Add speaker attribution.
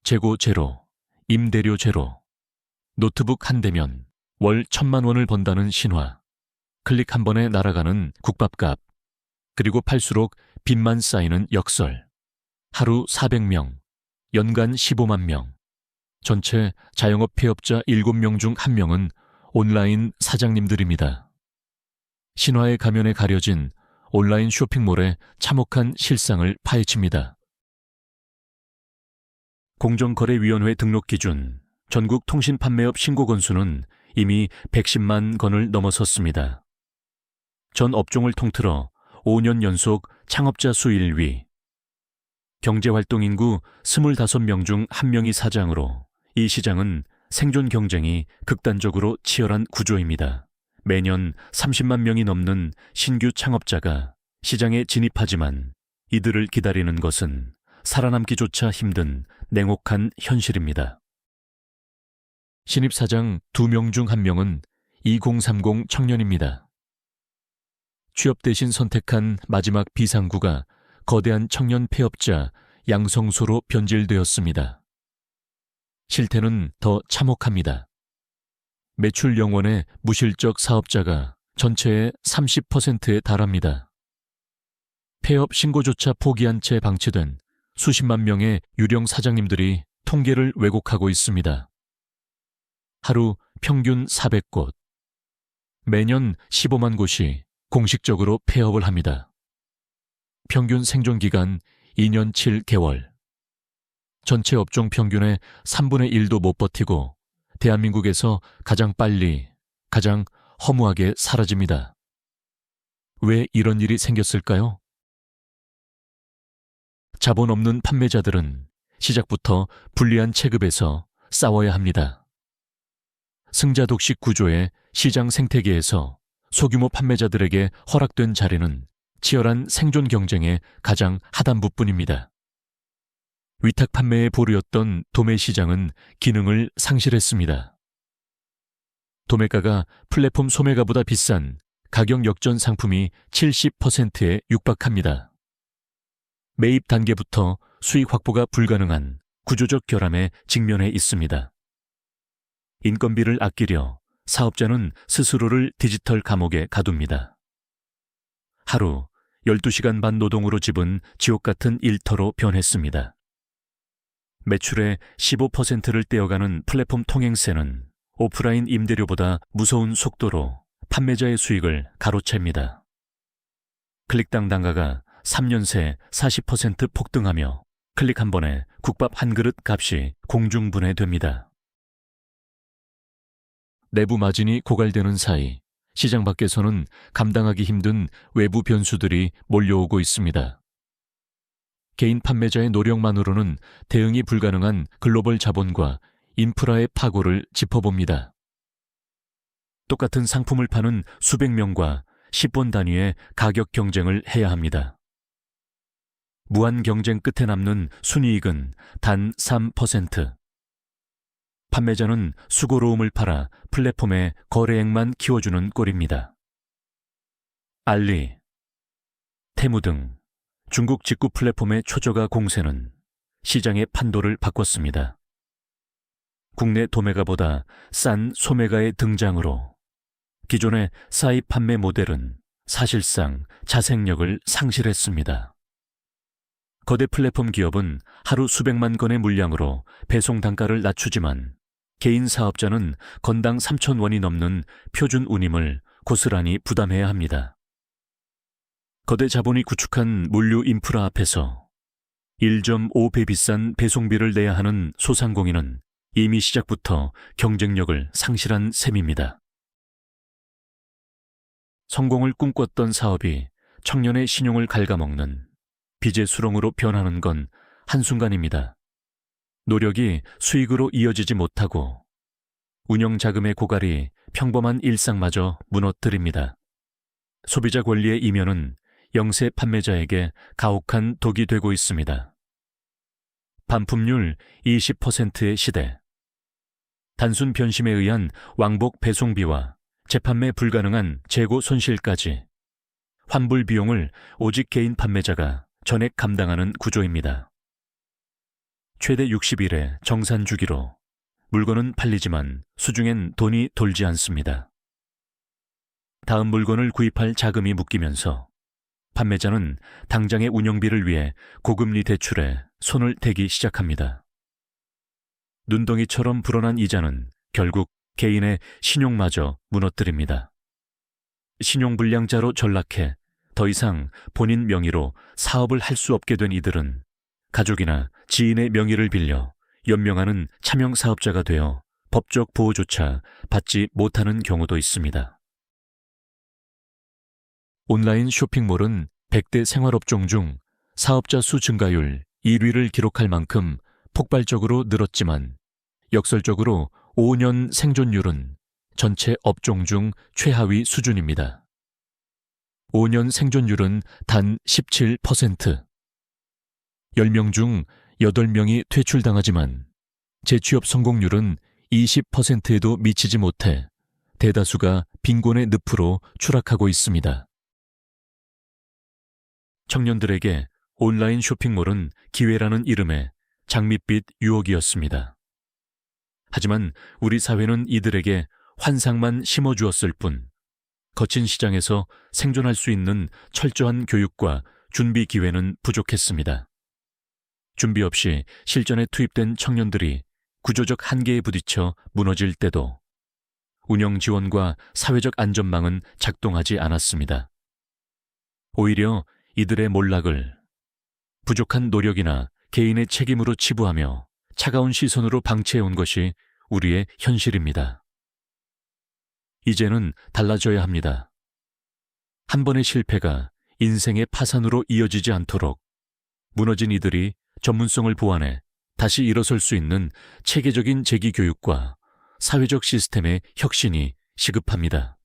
Speaker 1: 재고 제로, 임대료 제로, 노트북 한 대면 월 1,000만 원을 번다는 신화, 클릭 한 번에 날아가는 국밥값, 그리고 팔수록 빚만 쌓이는 역설, 하루 400명, 연간 15만 명, 전체 자영업 폐업자 7명 중 1명은 온라인 사장님들입니다. 신화의 가면에 가려진 온라인 쇼핑몰의 참혹한 실상을 파헤칩니다. 공정거래위원회 등록 기준 전국 통신 판매업 신고 건수는 이미 110만 건을 넘어섰습니다. 전 업종을 통틀어 5년 연속 창업자 수 1위, 경제활동 인구 25명 중 1명이 사장으로 이 시장은 생존 경쟁이 극단적으로 치열한 구조입니다. 매년 30만 명이 넘는 신규 창업자가 시장에 진입하지만 이들을 기다리는 것은 살아남기조차 힘든 냉혹한 현실입니다. 신입사장 2명 중 1명은 2030 청년입니다. 취업 대신 선택한 마지막 비상구가 거대한 청년 폐업자 양성소로 변질되었습니다. 실태는 더 참혹합니다. 매출 0원의 무실적 사업자가 전체의 30%에 달합니다. 폐업 신고조차 포기한 채 방치된 수십만 명의 유령 사장님들이 통계를 왜곡하고 있습니다. 하루 평균 400곳, 매년 15만 곳이 공식적으로 폐업을 합니다. 평균 생존기간 2년 7개월. 전체 업종 평균의 3분의 1도 못 버티고 대한민국에서 가장 빨리, 가장 허무하게 사라집니다. 왜 이런 일이 생겼을까요? 자본 없는 판매자들은 시작부터 불리한 체급에서 싸워야 합니다. 승자독식 구조의 시장 생태계에서 소규모 판매자들에게 허락된 자리는 치열한 생존 경쟁의 가장 하단부뿐입니다. 위탁 판매의 보루였던 도매 시장은 기능을 상실했습니다. 도매가가 플랫폼 소매가보다 비싼 가격 역전 상품이 70%에 육박합니다. 매입 단계부터 수익 확보가 불가능한 구조적 결함에 직면해 있습니다. 인건비를 아끼려 사업자는 스스로를 디지털 감옥에 가둡니다. 하루 12시간 반 노동으로 집은 지옥 같은 일터로 변했습니다. 매출의 15%를 떼어가는 플랫폼 통행세는 오프라인 임대료보다 무서운 속도로 판매자의 수익을 가로챕니다. 클릭당 단가가 3년 새 40% 폭등하며 클릭 한 번에 국밥 한 그릇 값이 공중분해됩니다. 내부 마진이 고갈되는 사이 시장 밖에서는 감당하기 힘든 외부 변수들이 몰려오고 있습니다. 개인 판매자의 노력만으로는 대응이 불가능한 글로벌 자본과 인프라의 파고를 짚어봅니다. 똑같은 상품을 파는 수백 명과 10번 단위의 가격 경쟁을 해야 합니다. 무한 경쟁 끝에 남는 순이익은 단 3%. 판매자는 수고로움을 팔아 플랫폼의 거래액만 키워주는 꼴입니다. 알리, 테무 등 중국 직구 플랫폼의 초저가 공세는 시장의 판도를 바꿨습니다. 국내 도매가보다 싼 소매가의 등장으로 기존의 사입 판매 모델은 사실상 자생력을 상실했습니다. 거대 플랫폼 기업은 하루 수백만 건의 물량으로 배송 단가를 낮추지만 개인 사업자는 건당 3,000원이 넘는 표준 운임을 고스란히 부담해야 합니다. 거대 자본이 구축한 물류 인프라 앞에서 1.5배 비싼 배송비를 내야 하는 소상공인은 이미 시작부터 경쟁력을 상실한 셈입니다. 성공을 꿈꿨던 사업이 청년의 신용을 갉아먹는 빚의 수렁으로 변하는 건 한순간입니다. 노력이 수익으로 이어지지 못하고 운영 자금의 고갈이 평범한 일상마저 무너뜨립니다. 소비자 권리의 이면은 영세 판매자에게 가혹한 독이 되고 있습니다. 반품률 20%의 시대. 단순 변심에 의한 왕복 배송비와 재판매 불가능한 재고 손실까지 환불 비용을 오직 개인 판매자가 전액 감당하는 구조입니다. 최대 60일의 정산 주기로 물건은 팔리지만 수중엔 돈이 돌지 않습니다. 다음 물건을 구입할 자금이 묶이면서 판매자는 당장의 운영비를 위해 고금리 대출에 손을 대기 시작합니다. 눈덩이처럼 불어난 이자는 결국 개인의 신용마저 무너뜨립니다. 신용불량자로 전락해 더 이상 본인 명의로 사업을 할 수 없게 된 이들은 가족이나 지인의 명의를 빌려 연명하는 차명사업자가 되어 법적 보호조차 받지 못하는 경우도 있습니다. 온라인 쇼핑몰은 100대 생활업종 중 사업자 수 증가율 1위를 기록할 만큼 폭발적으로 늘었지만 역설적으로 5년 생존율은 전체 업종 중 최하위 수준입니다. 5년 생존율은 단 17%. 10명 중 8명이 퇴출당하지만 재취업 성공률은 20%에도 미치지 못해 대다수가 빈곤의 늪으로 추락하고 있습니다. 청년들에게 온라인 쇼핑몰은 기회라는 이름의 장밋빛 유혹이었습니다. 하지만 우리 사회는 이들에게 환상만 심어주었을 뿐 거친 시장에서 생존할 수 있는 철저한 교육과 준비 기회는 부족했습니다. 준비 없이 실전에 투입된 청년들이 구조적 한계에 부딪혀 무너질 때도 운영 지원과 사회적 안전망은 작동하지 않았습니다. 오히려 이들의 몰락을 부족한 노력이나 개인의 책임으로 치부하며 차가운 시선으로 방치해온 것이 우리의 현실입니다. 이제는 달라져야 합니다. 한 번의 실패가 인생의 파산으로 이어지지 않도록 무너진 이들이 전문성을 보완해 다시 일어설 수 있는 체계적인 재기교육과 사회적 시스템의 혁신이 시급합니다.